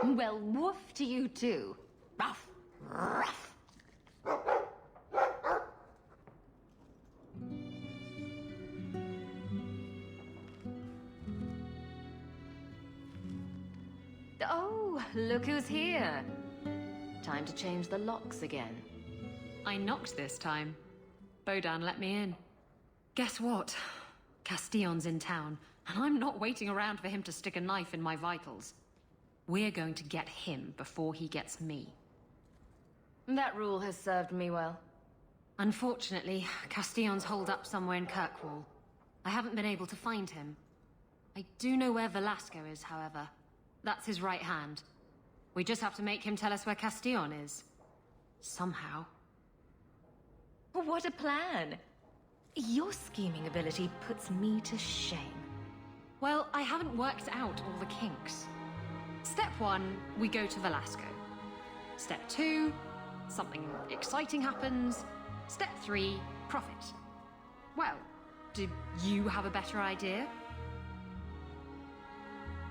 Well, woof to you too. Ruff, ruff. Oh, look who's here. Time to change the locks again. I knocked this time. Bodan let me in. Guess what? Castillon's in town, and I'm not waiting around for him to stick a knife in my vitals. We're going to get him before he gets me. That rule has served me well. Unfortunately, Castillon's holed up somewhere in Kirkwall. I haven't been able to find him. I do know where Velasco is, however. That's his right hand. We just have to make him tell us where Castillon is. Somehow. What a plan! Your scheming ability puts me to shame. Well, I haven't worked out all the kinks. Step 1, we go to Velasco. Step 2, something exciting happens. Step 3, profit. Well, do you have a better idea?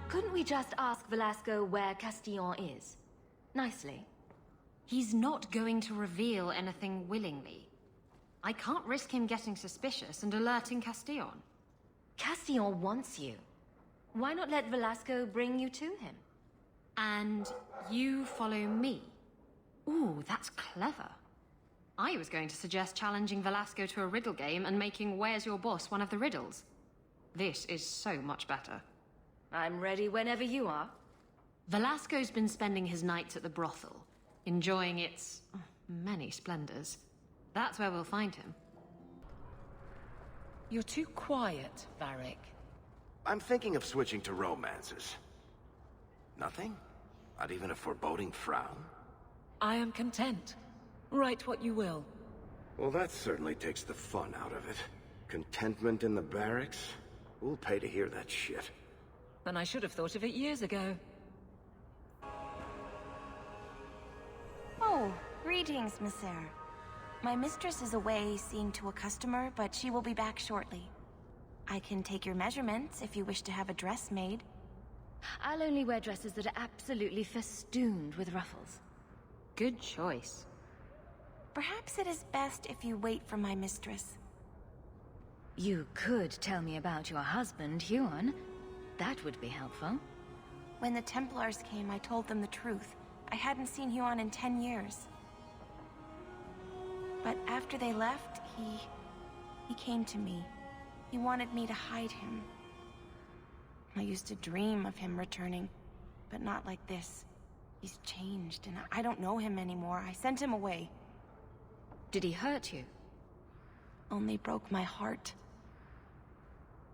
Couldn't we just ask Velasco where Castillon is? Nicely. He's not going to reveal anything willingly. I can't risk him getting suspicious and alerting Castillon. Castillon wants you. Why not let Velasco bring you to him? And you follow me. Ooh, that's clever. I was going to suggest challenging Velasco to a riddle game and making Where's Your Boss one of the riddles. This is so much better. I'm ready whenever you are. Velasco's been spending his nights at the brothel, enjoying its many splendors. That's where we'll find him. You're too quiet, Varric. I'm thinking of switching to romances. Nothing? Not even a foreboding frown? I am content. Write what you will. Well, that certainly takes the fun out of it. Contentment in the barracks? Who'll pay to hear that shit? Then I should have thought of it years ago. Oh, greetings, Messer. My mistress is away seeing to a customer, but she will be back shortly. I can take your measurements if you wish to have a dress made. I'll only wear dresses that are absolutely festooned with ruffles. Good choice. Perhaps it is best if you wait for my mistress. You could tell me about your husband, Huon. That would be helpful. When the Templars came, I told them the truth. I hadn't seen Huon in 10 years. But after they left, he came to me. He wanted me to hide him. I used to dream of him returning, but not like this. He's changed, and I don't know him anymore. I sent him away. Did he hurt you? Only broke my heart.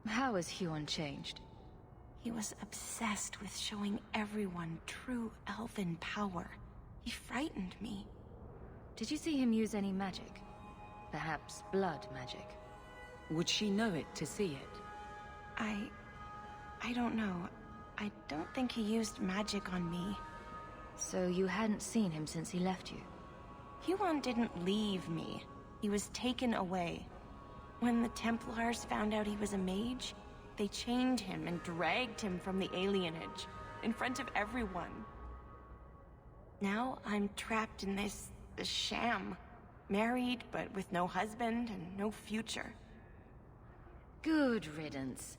How has Huon changed? He was obsessed with showing everyone true elven power. He frightened me. Did you see him use any magic? Perhaps blood magic? Would she know it to see it? I don't know. I don't think he used magic on me. So you hadn't seen him since he left you? Huon didn't leave me. He was taken away. When the Templars found out he was a mage, they chained him and dragged him from the alienage, in front of everyone. Now I'm trapped in this sham. Married, but with no husband and no future. Good riddance.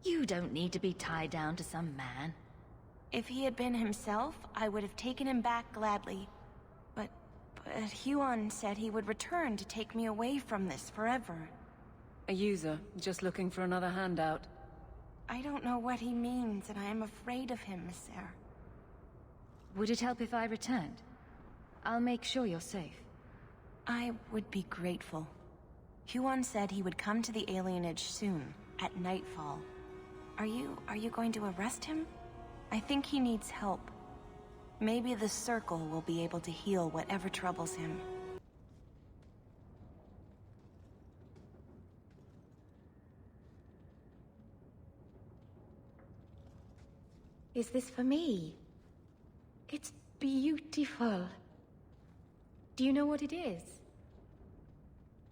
You don't need to be tied down to some man. If he had been himself, I would have taken him back gladly. But Huon said he would return to take me away from this forever. A user, just looking for another handout. I don't know what he means, and I am afraid of him, Messer. Would it help if I returned? I'll make sure you're safe. I would be grateful. Huon said he would come to the alienage soon, at nightfall. Are you going to arrest him? I think he needs help. Maybe the Circle will be able to heal whatever troubles him. Is this for me? It's beautiful. Do you know what it is?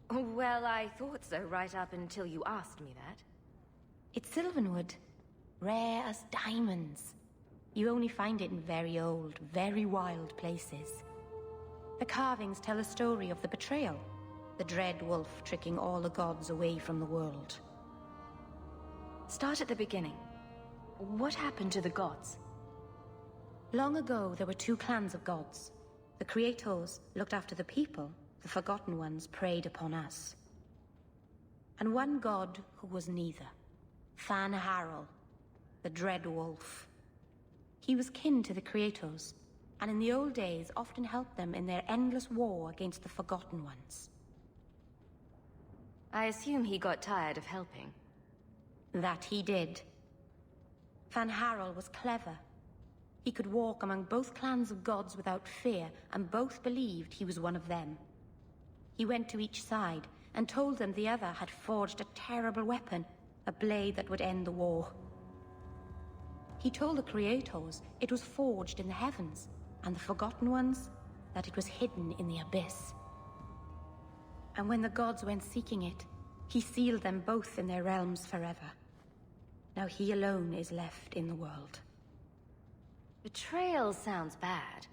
Well, I thought so right up until you asked me that. It's Sylvanwood. Rare as diamonds. You only find it in very old, very wild places. The carvings tell a story of the betrayal, the dread wolf tricking all the gods away from the world. Start at the beginning. What happened to the gods? Long ago, there were two clans of gods. The Creators looked after the people, the Forgotten Ones preyed upon us. And one god who was neither. Fan Harel, the Dread Wolf. He was kin to the Creators, and in the old days often helped them in their endless war against the Forgotten Ones. I assume he got tired of helping. That he did. Fan Harel was clever. He could walk among both clans of gods without fear, and both believed he was one of them. He went to each side and told them the other had forged a terrible weapon, a blade that would end the war. He told the Creators it was forged in the heavens, and the Forgotten Ones that it was hidden in the abyss. And when the gods went seeking it, he sealed them both in their realms forever. Now he alone is left in the world. Betrayal sounds bad.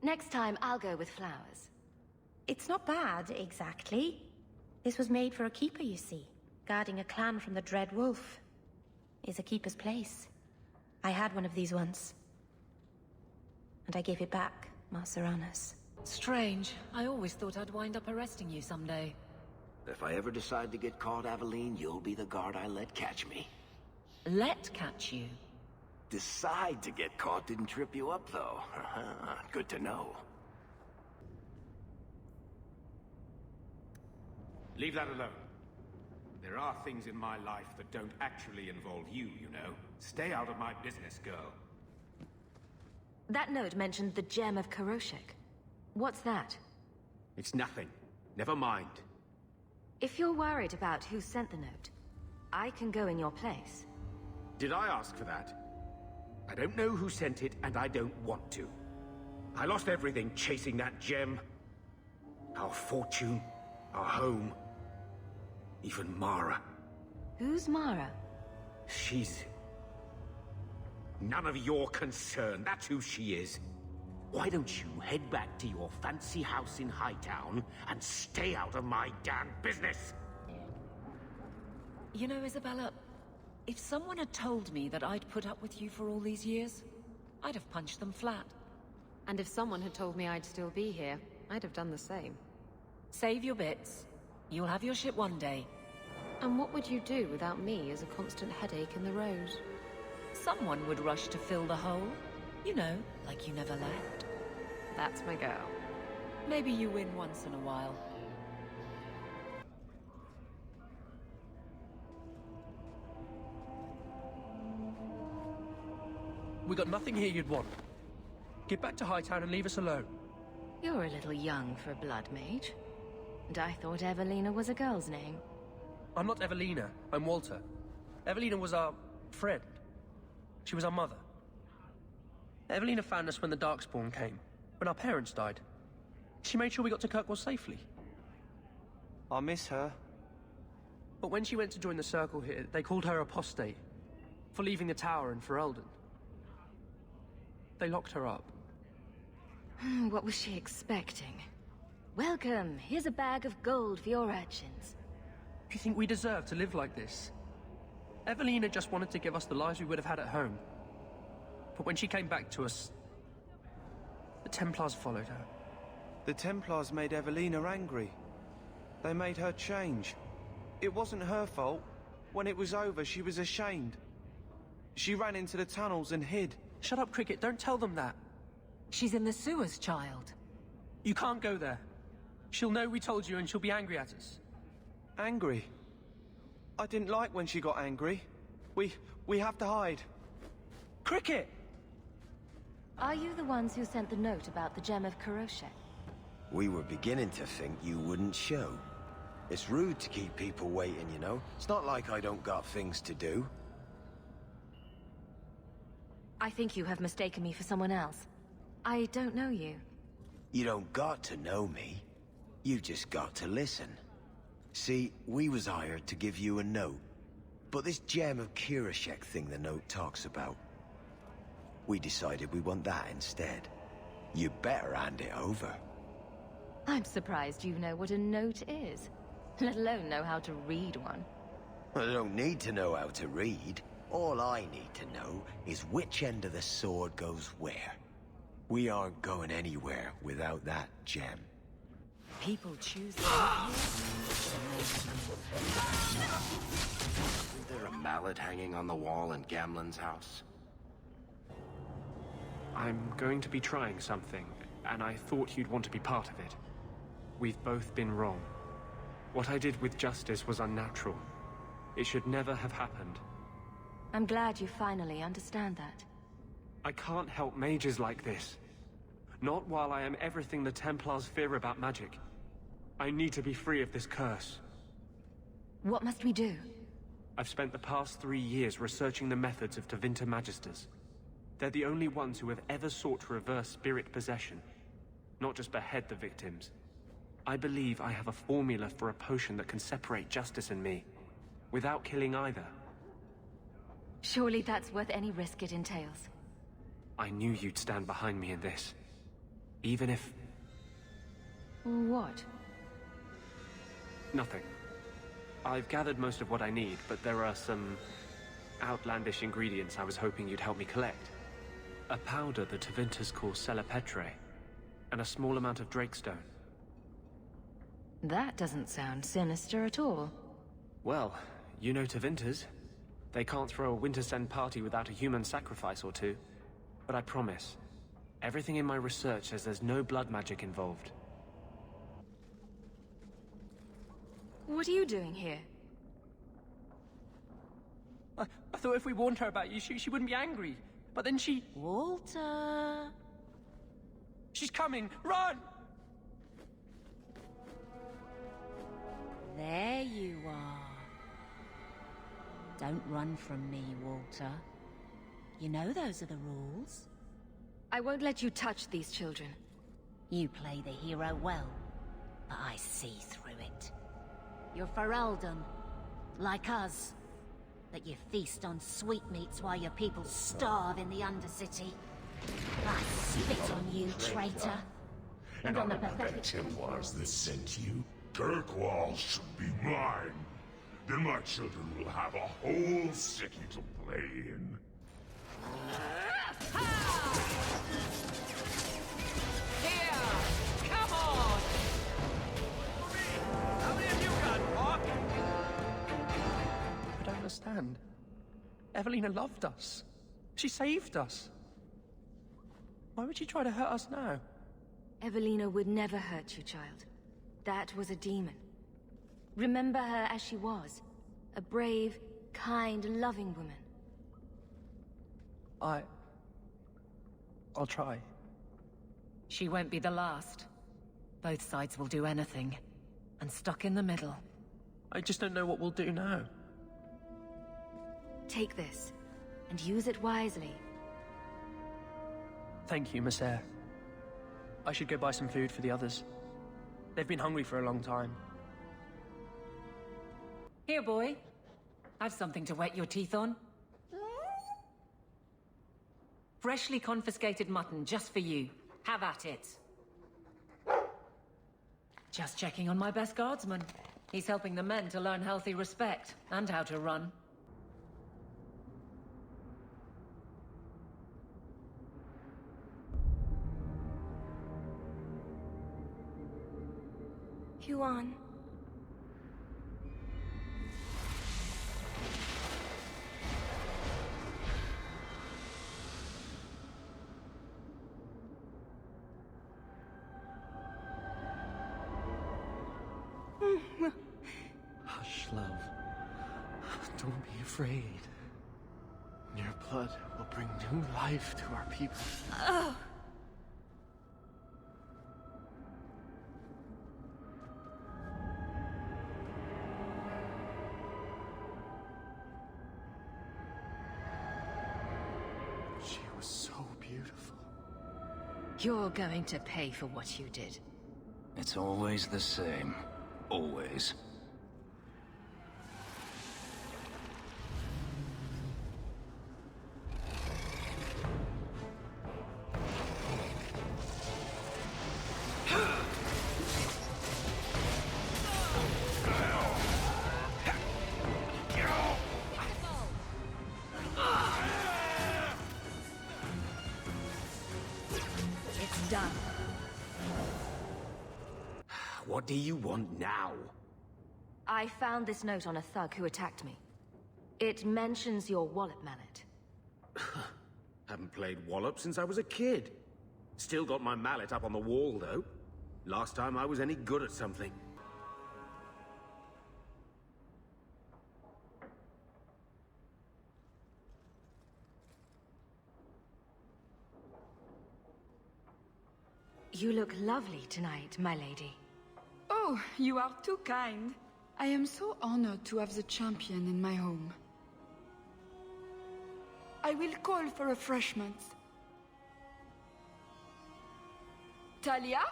Next time, I'll go with flowers. It's not bad, exactly. This was made for a keeper, you see. Guarding a clan from the Dread Wolf is a keeper's place. I had one of these once. And I gave it back, Marceranas. Strange. I always thought I'd wind up arresting you someday. If I ever decide to get caught, Aveline, you'll be the guard I let catch me. Let catch you. Decide to get caught didn't trip you up, though. Good to know. Leave that alone. There are things in my life that don't actually involve you, you know. Stay out of my business, girl. That note mentioned the Gem of Karoshek. What's that? It's nothing. Never mind. If you're worried about who sent the note, I can go in your place. Did I ask for that? I don't know who sent it, and I don't want to. I lost everything chasing that gem. Our fortune, our home, even Mara. Who's Mara? She's... none of your concern. That's who she is. Why don't you head back to your fancy house in Hightown and stay out of my damn business? You know, Isabella, if someone had told me that I'd put up with you for all these years, I'd have punched them flat. And if someone had told me I'd still be here, I'd have done the same. Save your bits. You'll have your ship one day. And what would you do without me as a constant headache in the road? Someone would rush to fill the hole. You know, like you never left. That's my girl. Maybe you win once in a while. We got nothing here you'd want. Get back to Hightown and leave us alone. You're a little young for a blood mage. And I thought Evelina was a girl's name. I'm not Evelina, I'm Walter. Evelina was our friend. She was our mother. Evelina found us when the Darkspawn came, when our parents died. She made sure we got to Kirkwall safely. I miss her. But when she went to join the Circle here, they called her apostate for leaving the tower in Ferelden. They locked her up. What was she expecting? Welcome, here's a bag of gold for your urchins. Do you think we deserve to live like this? Evelina just wanted to give us the lives we would have had at home. But when she came back to us, the Templars followed her. The Templars made Evelina angry. They made her change. It wasn't her fault. When it was over, she was ashamed. She ran into the tunnels and hid. Shut up, Cricket, don't tell them that. She's in the sewers, child. You can't go there. She'll know we told you and she'll be angry at us. Angry? I didn't like when she got angry. We have to hide. Cricket! Are you the ones who sent the note about the Gem of Karoshek? We were beginning to think you wouldn't show. It's rude to keep people waiting, you know? It's not like I don't got things to do. I think you have mistaken me for someone else. I don't know you. You don't got to know me. You just got to listen. See, we was hired to give you a note. But this Gem of Karoshek thing the note talks about... We decided we want that instead. You better hand it over. I'm surprised you know what a note is, let alone know how to read one. I don't need to know how to read. All I need to know is which end of the sword goes where. We aren't going anywhere without that gem. People choose their Isn't there a mallet hanging on the wall in Gamlen's house? I'm going to be trying something, and I thought you'd want to be part of it. We've both been wrong. What I did with Justice was unnatural. It should never have happened. I'm glad you finally understand that. I can't help mages like this. Not while I am everything the Templars fear about magic. I need to be free of this curse. What must we do? I've spent the past 3 years researching the methods of Tevinter Magisters. They're the only ones who have ever sought to reverse spirit possession, not just behead the victims. I believe I have a formula for a potion that can separate Justice and me, without killing either. Surely that's worth any risk it entails. I knew you'd stand behind me in this. Even if... What? Nothing. I've gathered most of what I need, but there are some outlandish ingredients I was hoping you'd help me collect. A powder the Tevinters call Celepetre, and a small amount of Drakestone. That doesn't sound sinister at all. Well, you know Tevinters. They can't throw a Wintersend party without a human sacrifice or two. But I promise, everything in my research says there's no blood magic involved. What are you doing here? I thought if we warned her about you, she wouldn't be angry. But then she... Walter! She's coming! Run! There you are. Don't run from me, Walter. You know those are the rules. I won't let you touch these children. You play the hero well, but I see through it. You're Ferelden, like us. That you feast on sweetmeats while your people starve in the Undercity. I spit on you, traitor. And on the pathetic Templars that sent you. Kirkwall should be mine. Then my children will have a whole city to play in. Here! Come on! How many have you got, Mark? I don't understand. Evelina loved us. She saved us. Why would she try to hurt us now? Evelina would never hurt you, child. That was a demon. Remember her as she was. A brave, kind, loving woman. I'll try. She won't be the last. Both sides will do anything. And stuck in the middle. I just don't know what we'll do now. Take this, and use it wisely. Thank you, Miss Eyre. I should go buy some food for the others. They've been hungry for a long time. Here, boy. Have something to wet your teeth on. Freshly confiscated mutton just for you. Have at it. Just checking on my best guardsman. He's helping the men to learn healthy respect and how to run. Huan. Hush, love. Don't be afraid. Your blood will bring new life to our people. She was so beautiful. You're going to pay for what you did. It's always the same. Always. done. What do you want now? I found this note on a thug who attacked me. It mentions your wallet mallet. Haven't played Wallop since I was a kid. Still got my mallet up on the wall, though. Last time I was any good at something. You look lovely tonight, my lady. Oh, you are too kind. I am so honored to have the champion in my home. I will call for refreshments. Talia?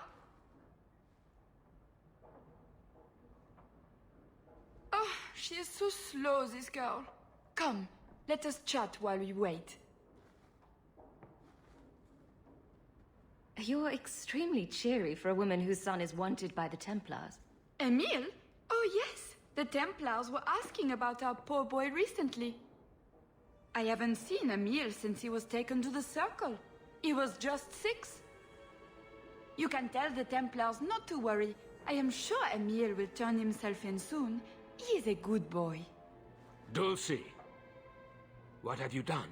Oh, she is so slow, this girl. Come, let us chat while we wait. You're extremely cheery for a woman whose son is wanted by the Templars. Emile? Oh yes, the Templars were asking about our poor boy recently. I haven't seen Emile since he was taken to the Circle. He was just 6. You can tell the Templars not to worry. I am sure Emile will turn himself in soon. He is a good boy. Dulcie, what have you done?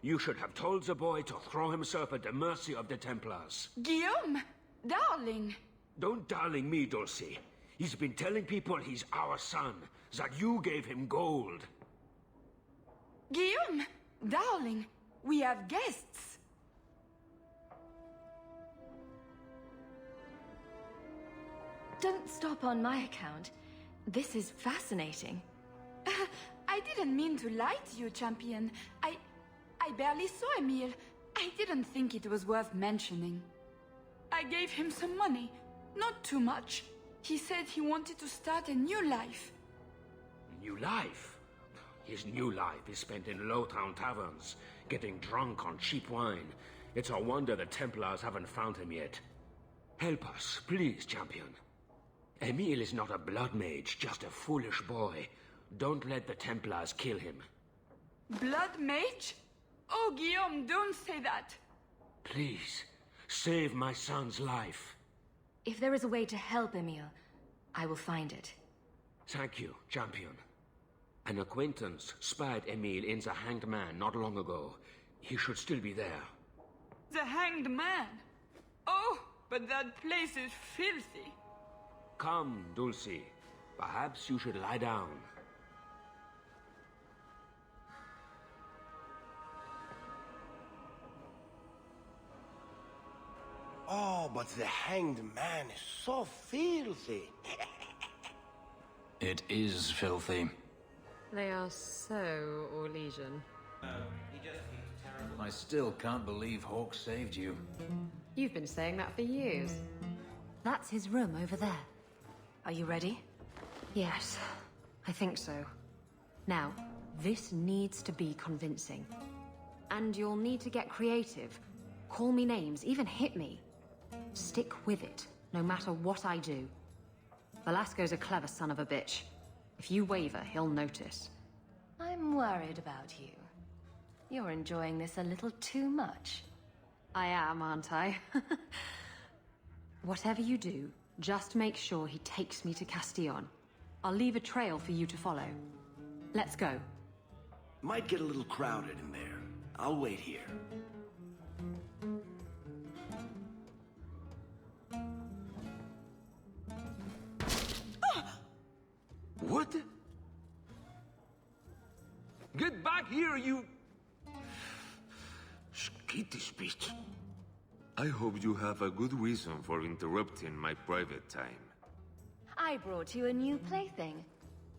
You should have told the boy to throw himself at the mercy of the Templars. Guillaume! Darling! Don't darling me, Dulcie. He's been telling people he's our son, that you gave him gold. Guillaume! Darling! We have guests! Don't stop on my account. This is fascinating. I didn't mean to lie to you, champion. I barely saw Emile. I didn't think it was worth mentioning. I gave him some money. Not too much. He said he wanted to start a new life. New life? His new life is spent in low-town taverns, getting drunk on cheap wine. It's a wonder the Templars haven't found him yet. Help us, please, champion. Emile is not a blood mage, just a foolish boy. Don't let the Templars kill him. Blood mage? Oh, Guillaume, don't say that. Please, save my son's life. If there is a way to help Emile, I will find it. Thank you, champion. An acquaintance spied Emile in the Hanged Man not long ago. He should still be there. The Hanged Man? Oh, but that place is filthy. Come, Dulcie. Perhaps you should lie down. Oh, but the Hanged Man is so filthy. It is filthy. They are so Orlesian. I still can't believe Hawk saved you. You've been saying that for years. That's his room over there. Are you ready? Yes, I think so. Now, this needs to be convincing. And you'll need to get creative. Call me names, even hit me. Stick with it, no matter what I do. Velasco's a clever son of a bitch. If you waver, he'll notice. I'm worried about you. You're enjoying this a little too much. I am, aren't I? Whatever you do, just make sure he takes me to Castillon. I'll leave a trail for you to follow. Let's go. Might get a little crowded in there. I'll wait here. What? Get back here, you... skittish beast. I hope you have a good reason for interrupting my private time. I brought you a new plaything.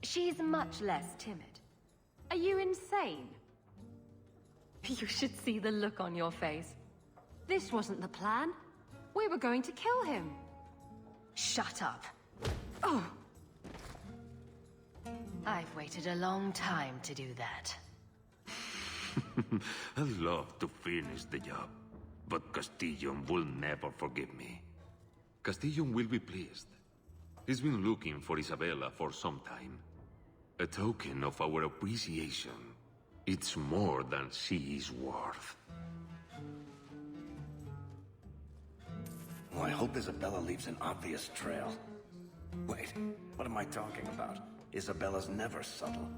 She's much less timid. Are you insane? You should see the look on your face. This wasn't the plan. We were going to kill him. Shut up. Oh! I've waited a long time to do that. I'd love to finish the job, but Castillon will never forgive me. Castillon will be pleased. He's been looking for Isabella for some time. A token of our appreciation. It's more than she is worth. Well, I hope Isabella leaves an obvious trail. Wait, what am I talking about? Isabella's never subtle.